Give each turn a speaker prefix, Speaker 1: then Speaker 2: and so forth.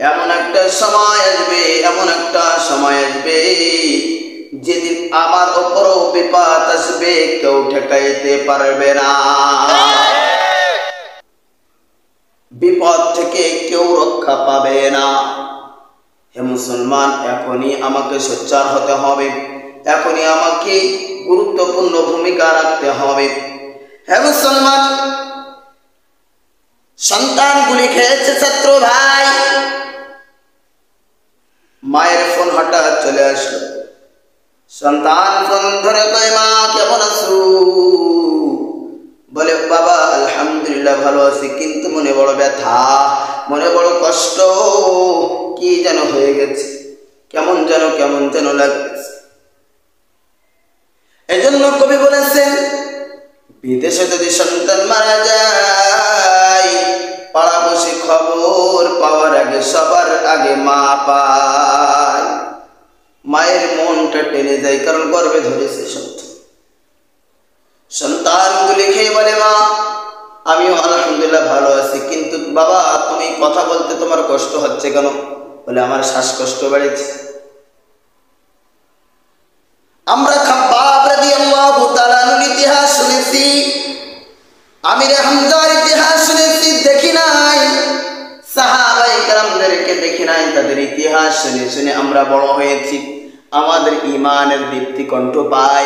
Speaker 1: এমন একটা সময় আসবে, এমন একটা সময় আসবে যেদিন আমার উপরও বিপদ আসবে, কেউ ঠেকাইতে পারবে না। বিপদ থেকে কেউ রক্ষা পাবে না। হে মুসলমান, এখনই আমাকে সোচ্চার হতে হবে, এখনই আমাকে গুরুত্বপূর্ণ ভূমিকা রাখতে হবে। হে মুসলমান, সন্তান গুলি খেয়েছে শত্রু ভাই। মায়ের ফোন হঠাৎ চলে আসলো। সন্তান ফোন ধরে কয়, মা কেমন আছো? বলে, বাবা আলহামদুলিল্লাহ ভালো আছি, কিন্তু মনে বড় ব্যথা, মনে বড় কষ্ট, কি যেন হয়ে গেছে, কেমন যেন লাগছে। এজন্য কবি বলেছেন, বিদেশে যদি সন্তান মারা যায়, পাড়া বসে খবর পাওয়ার আগে সবার আগে মা পায়। মায়ের মনটা টেনে যায়, কারণ গর্ভে ধরেছে সন্তান। সন্তানগুলি খেয়ে বলে, মা আমিও আলহামদুলিল্লাহ ভালো আছি, কিন্তু বাবা তুমি কথা বলতে তোমার কষ্ট হচ্ছে কেন? বলে, আমার শ্বাসকষ্ট বেড়েছে। আমরা খাব্বাব রাদিয়াল্লাহু তাআলা আনহুর ইতিহাস শুনেছি, আমির হামজার ইতিহাস শুনেছি, দেখি নাই। সাহাবায়ে কেরামদেরকে দেখি নাই, তাদের ইতিহাস শুনে শুনে আমরা বড় হয়েছি। আমাদের ঈমানের দীপ্তি কণ্ঠ পাই।